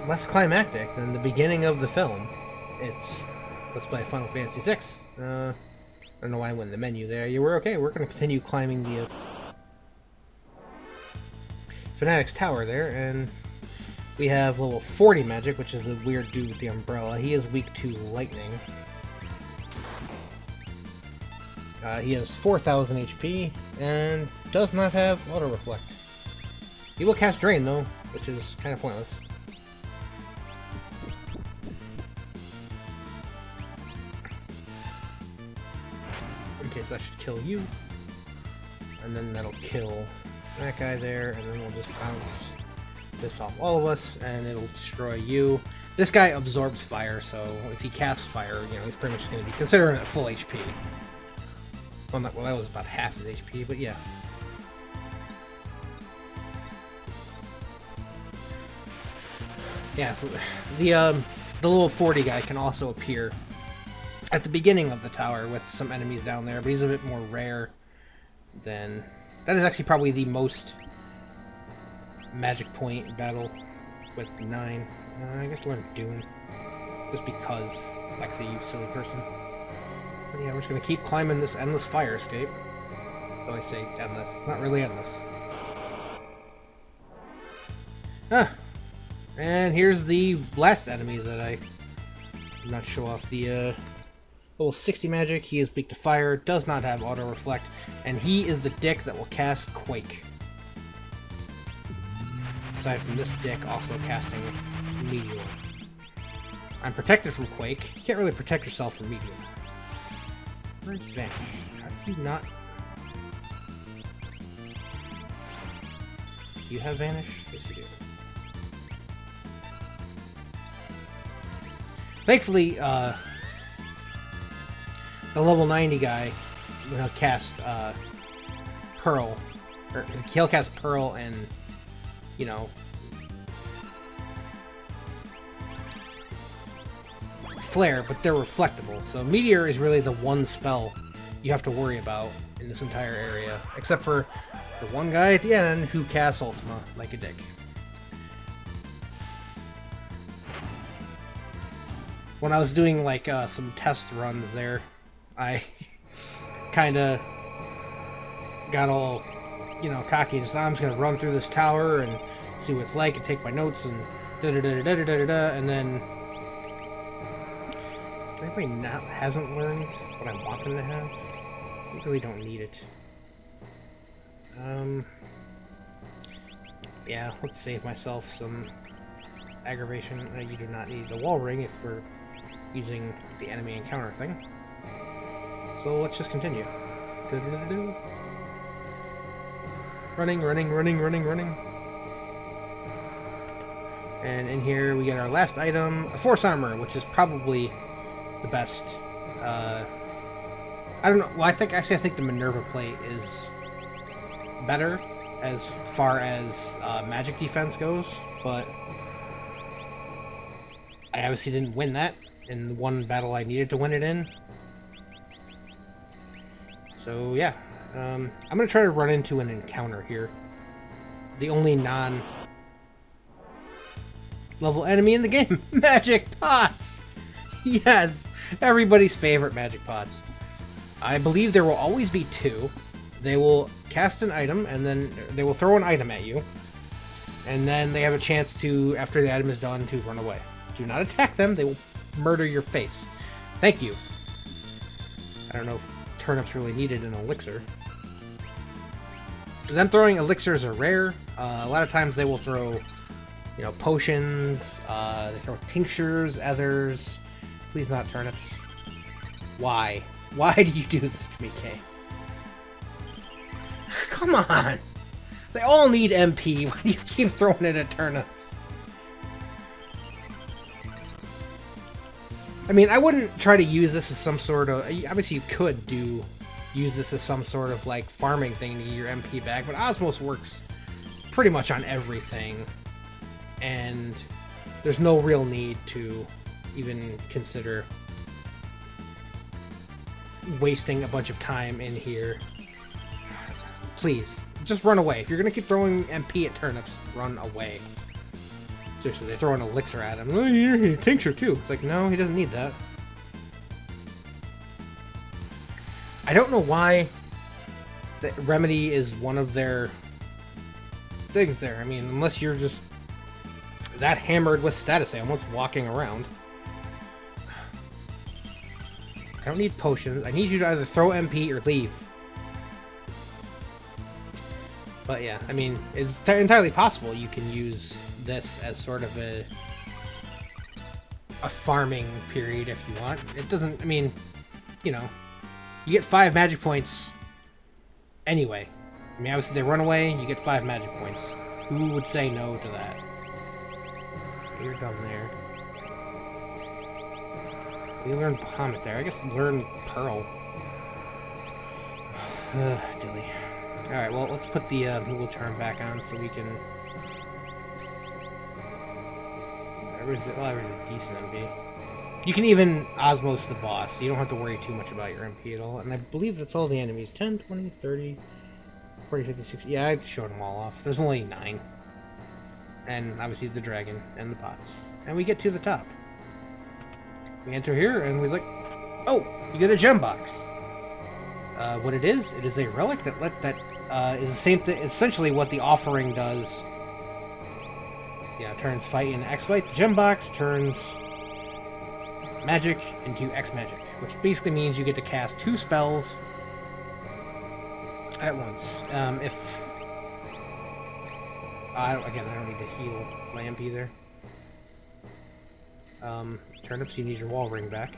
less climactic than the beginning of the film. It's let's play Final Fantasy VI. I don't know why I went in the menu there. You were okay. We're going to continue climbing the Fanatic's Tower there, and we have level 40 magic, which is the weird dude with the umbrella. He is weak to lightning. He has 4,000 HP and does not have auto reflect. He will cast Drain though, which is kind of pointless. Okay, so that should kill you, and then that'll kill that guy there, and then we'll just bounce this off all of us, and it'll destroy you. This guy absorbs fire, so if he casts fire, you know, he's pretty much going to be considering it full HP. Well, that was about half his HP, but yeah. Yeah, so the level 40 guy can also appear at the beginning of the tower with some enemies down there, but he's a bit more rare than... That is actually probably the most magic point battle with 9. I guess learn Dune. Just because. Actually, you silly person. But yeah, we're just going to keep climbing this endless fire escape. Though I say endless. It's not really endless. Ah! And here's the last enemy that I did not show off. The level 60 magic. He is weak to fire. Does not have auto reflect. And he is the dick that will cast Quake. Aside from this dick also casting Meteor. I'm protected from Quake. You can't really protect yourself from Meteor. Where's Vanish? How did you not... Do you have Vanish? Yes, you do. Thankfully, the level 90 guy will cast Pearl. Or he'll cast Pearl and, you know, Flare, but they're reflectable. So Meteor is really the one spell you have to worry about in this entire area, except for the one guy at the end who casts Ultima like a dick. When I was doing like some test runs there, I kind of got all, you know, cocky and said, I'm just gonna run through this tower and see what it's like and take my notes and da da da da da da da, and then anybody not hasn't learned what I want them to have? You really don't need it. Yeah, let's save myself some aggravation. You do not need the wall ring if we're using the enemy encounter thing. So let's just continue. Running, running, running, running, running. And in here we get our last item, a Force Armor, which is probably the best. I don't know. Well, I think the Minerva plate is better as far as magic defense goes, but I obviously didn't win that in the one battle I needed to win it in. So yeah, I'm gonna try to run into an encounter here. The only non-level enemy in the game, Magic Pots. Yes, everybody's favorite Magic Pots. I believe there will always be 2. They will cast an item, and then they will throw an item at you, and then they have a chance to, after the item is done, to run away. Do not attack them, they will murder your face. Thank you. I don't know if turnips really needed an elixir. Them throwing elixirs are rare. A lot of times they will throw, you know, potions, they throw tinctures, ethers. Please not turnips. Why? Why do you do this to me, Kay? Come on! They all need MP. Why do you keep throwing it at turnips? I mean, I wouldn't try to use this as some sort of... Obviously, you could use this as some sort of, like, farming thing to get your MP back, but Osmos works pretty much on everything, and there's no real need to even consider wasting a bunch of time in here. Please, just run away. If you're gonna keep throwing MP at turnips, run away. Seriously, they throw an elixir at him. Oh, you tincture too. It's like, no, he doesn't need that. I don't know why the remedy is one of their things there. I mean, unless you're just that hammered with status ailments walking around. I don't need potions. I need you to either throw MP or leave. But yeah, I mean, it's entirely possible you can use this as sort of a farming period if you want. It doesn't, I mean, you know, you get 5 magic points anyway. I mean, obviously they run away, you get 5 magic points. Who would say no to that? You're done there. You learn Bahamut there. I guess learn Pearl. Dilly. Alright, well, let's put the Moogle Charm back on so we can... There's a decent MP. You can even Osmos the boss, so you don't have to worry too much about your MP at all. And I believe that's all the enemies. 10, 20, 30, 40, 50, 60... Yeah, I showed them all off. There's only 9. And obviously the dragon and the pots. And we get to the top. We enter here, and we're like, oh, you get a gem box. What it is a relic that is the same thing, essentially what the offering does. Yeah, turns fight into X fight. The gem box turns magic into X magic, which basically means you get to cast 2 spells at once. If again, I don't need to heal my MP there. Turnips, you need your wall ring back.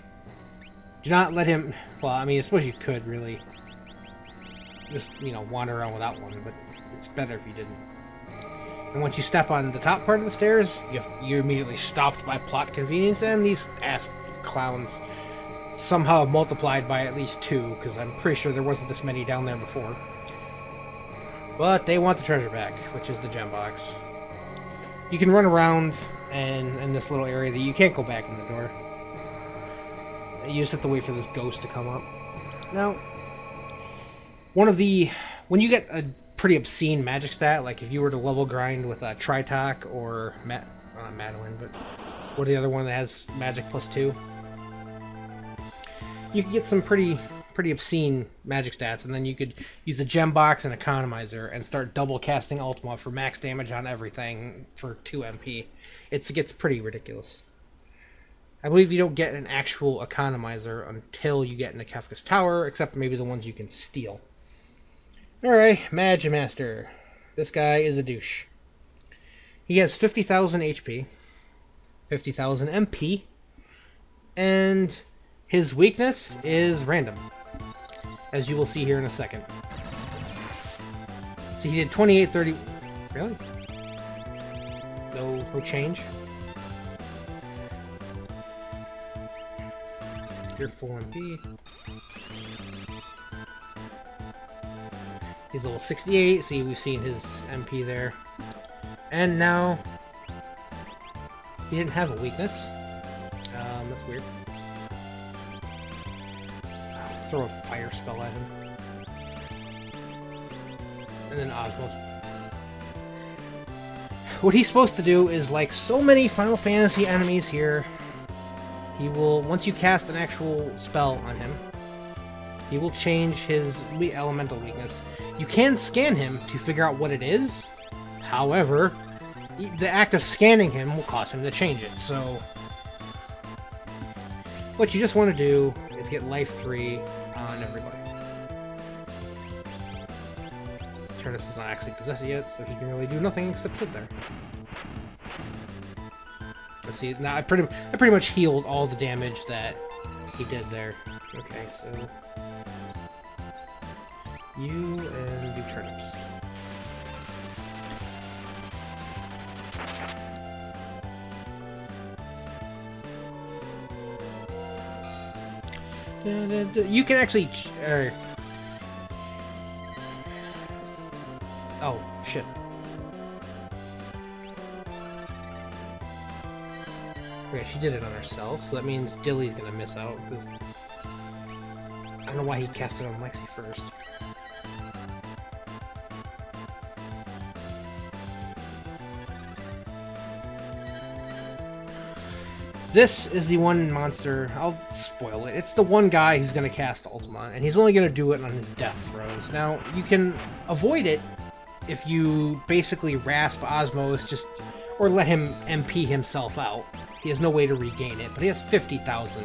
Do not let him... Well, I mean, I suppose you could, really. Just, you know, wander around without one, but it's better if you didn't. And once you step on the top part of the stairs, you're immediately stopped by plot convenience, and these ass clowns somehow multiplied by at least 2, because I'm pretty sure there wasn't this many down there before. But they want the treasure back, which is the gem box. You can run around in this little area that you can't go back in the door. You just have to wait for this ghost to come up. Now, when you get a pretty obscene magic stat, like if you were to level grind with a Tritok or not Madeline, but what the other one that has magic +2, you could get some pretty obscene magic stats, and then you could use a gem box and economizer and start double casting Ultima for max damage on everything for 2 MP. It gets pretty ridiculous. I believe you don't get an actual economizer until you get into Kefka's Tower, except maybe the ones you can steal. Alright, Magimaster. This guy is a douche. He has 50,000 HP, 50,000 MP, and his weakness is random, as you will see here in a second. So he did 28, 30... Really? No change? You're full MP. He's level 68. See, we've seen his MP there. And now... He didn't have a weakness. That's weird. Let's throw a fire spell at him. And then Osmos. What he's supposed to do is, like so many Final Fantasy enemies here, he will, once you cast an actual spell on him, he will change his elemental weakness. You can scan him to figure out what it is. However, the act of scanning him will cause him to change it. So, what you just want to do is get life 3 on everybody. Turnus is not actually possessed yet, so he can really do nothing except sit there. Let's see, now I pretty much healed all the damage that he did there. Okay, so you and do turnips. You can actually oh, shit. Okay, she did it on herself, so that means Dilly's gonna miss out, because I don't know why he cast it on Lexi first. This is the one monster, I'll spoil it, it's the one guy who's going to cast Ultima, and he's only going to do it on his death throws. Now, you can avoid it if you basically rasp Osmos, or let him MP himself out. He has no way to regain it, but he has 50,000.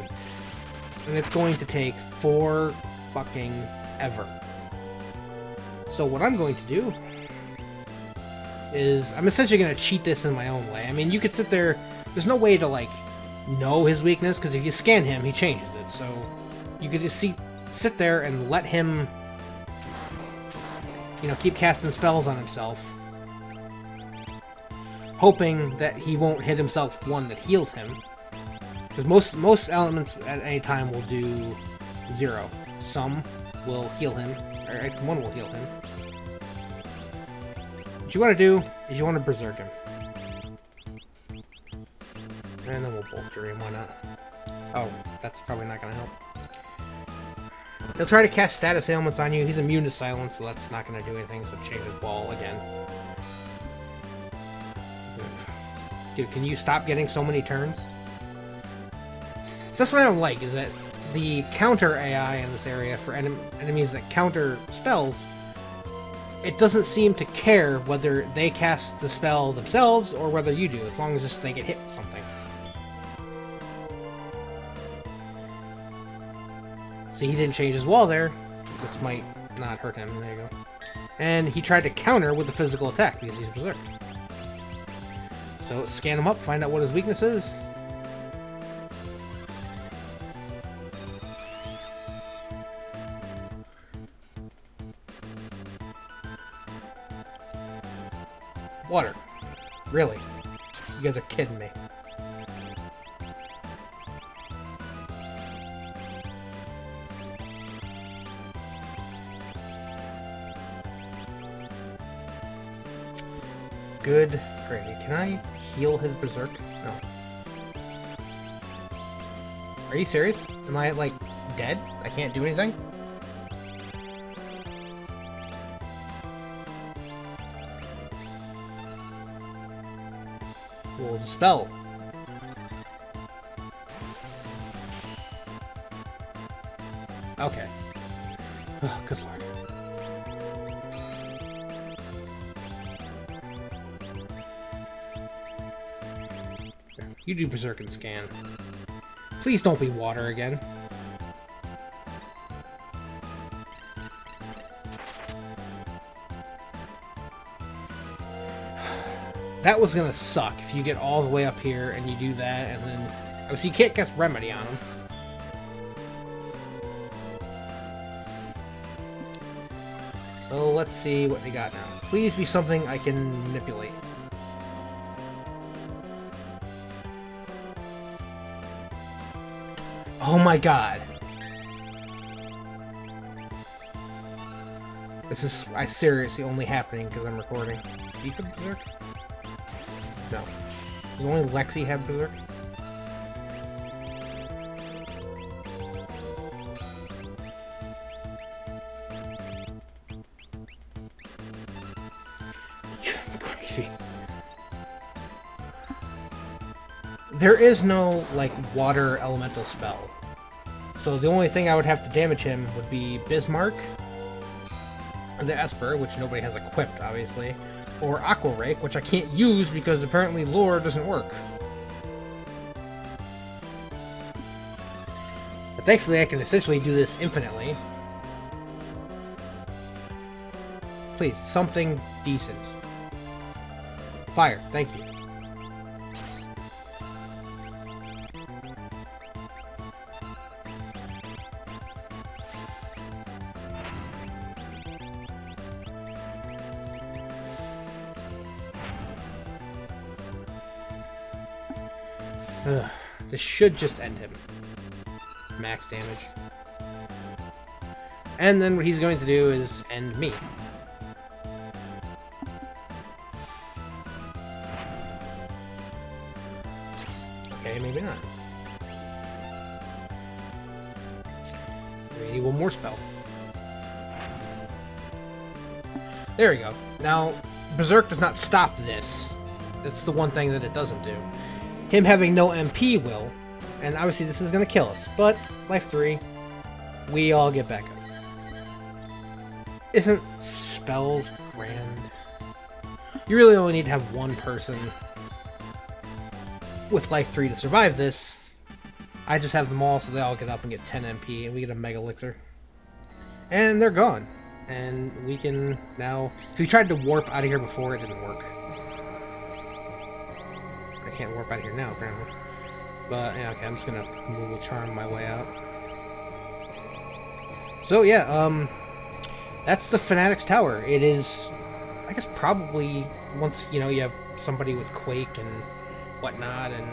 And it's going to take for fucking ever. So what I'm going to do is I'm essentially going to cheat this in my own way. I mean, you could sit there, there's no way to, like, know his weakness, because if you scan him, he changes it. So you could just sit there and let him, you know, keep casting spells on himself, hoping that he won't hit himself one that heals him. Because most elements at any time will do 0. Some will heal him, or one will heal him. What you want to do is you want to berserk him. And then we'll both dream, why not? Oh, that's probably not going to help. He'll try to cast status ailments on you. He's immune to silence, so that's not going to do anything except change his ball again. Dude, can you stop getting so many turns? So that's what I don't like, is that the counter AI in this area for enemies that counter spells, it doesn't seem to care whether they cast the spell themselves or whether you do, as long as just they get hit with something. See, he didn't change his wall there. This might not hurt him. There you go. And he tried to counter with a physical attack because he's berserked. So scan him up, find out what his weakness is. Water. Really? You guys are kidding me. Good gravy. Can I heal his berserk? No. Are you serious? Am I, like, dead? I can't do anything? We'll dispel. Okay. Oh, good lord. You do berserk and scan. Please don't be water again. That was gonna suck if you get all the way up here and you do that, and then... Oh, so you can't cast Remedy on him. So let's see what we got now. Please be something I can manipulate. Oh my god. This is seriously only happening because I'm recording. Do you have Berserk? No. Does only Lexi have Berserk? Crazy. There is no, like, water elemental spell. So the only thing I would have to damage him would be Bismarck, the Esper, which nobody has equipped, obviously, or Aqua Rake, which I can't use because apparently lore doesn't work. But thankfully I can essentially do this infinitely. Please, something decent. Fire, thank you. Ugh, this should just end him. Max damage. And then what he's going to do is end me. Okay, maybe not. We need one more spell. There we go. Now, Berserk does not stop this. That's the one thing that it doesn't do. him having no MP will, and obviously this is going to kill us, but life 3, we all get back up. Isn't spells grand? You really only need to have one person with life 3 to survive this. I just have them all so they all get up and get 10 MP, and we get a Mega Elixir. And they're gone. And we can now... If we tried to warp out of here before, it didn't work. I can't warp out of here now, apparently. But, yeah, okay, I'm just gonna move a charm my way out. So, yeah, that's the Fanatic's Tower. It is, I guess, probably, once, you know, you have somebody with Quake and whatnot, and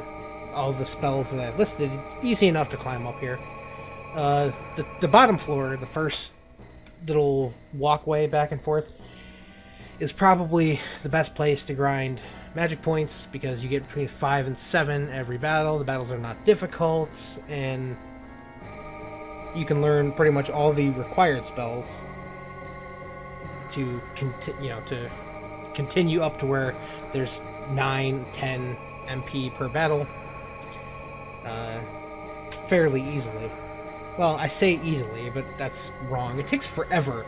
all the spells that I've listed, it's easy enough to climb up here. The bottom floor, the first little walkway back and forth, is probably the best place to grind magic points, because you get between 5 and 7 every battle. The battles are not difficult, and you can learn pretty much all the required spells to continue up to where there's 9, 10 MP per battle fairly easily. Well, I say easily, but that's wrong. It takes forever,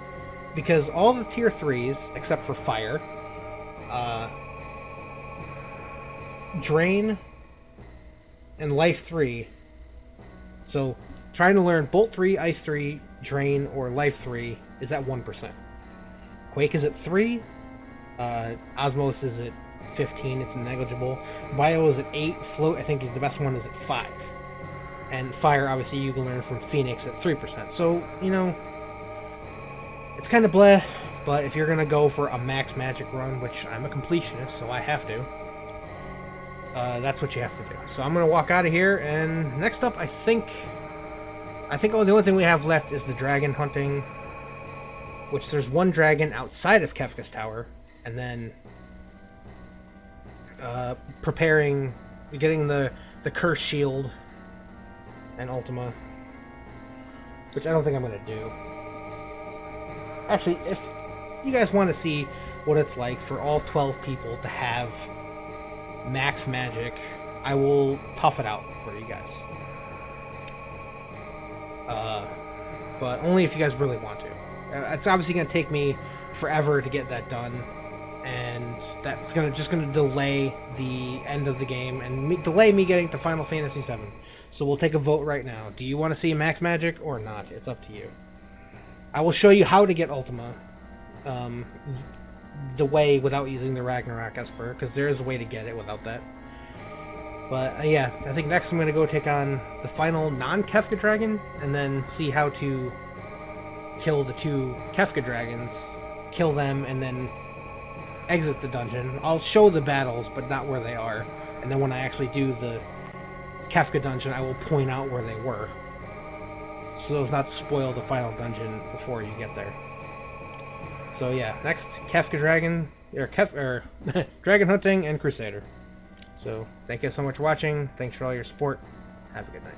because all the tier 3s, except for fire, drain and life 3. So trying to learn bolt 3, ice 3, drain, or life 3 is at 1%. Quake is at 3. Osmos is at 15, it's negligible. Bio is at 8. Float, I think, is the best one, is at 5. And fire, obviously, you can learn from Phoenix at 3%. So, you know, it's kind of bleh, but if you're going to go for a max magic run, which I'm a completionist, so I have to, that's what you have to do. So I'm going to walk out of here, and next up, I think the only thing we have left is the dragon hunting, which there's one dragon outside of Kefka's Tower, and then getting the curse shield and Ultima, which I don't think I'm going to do. Actually, if you guys want to see what it's like for all 12 people to have max magic, I will tough it out for you guys. But only if you guys really want to. It's obviously going to take me forever to get that done, and that's just going to delay the end of the game and delay me getting to Final Fantasy VII. So we'll take a vote right now. Do you want to see max magic or not? It's up to you. I will show you how to get Ultima the way without using the Ragnarok Esper, because there is a way to get it without that. But yeah, I think next I'm going to go take on the final non-Kefka dragon, and then see how to kill the 2 Kefka dragons, kill them, and then exit the dungeon. I'll show the battles, but not where they are. And then when I actually do the Kefka dungeon, I will point out where they were, so as not to spoil the final dungeon before you get there. So yeah, next Kefka dragon, or dragon hunting and Crusader. So thank you so much for watching. Thanks for all your support. Have a good night.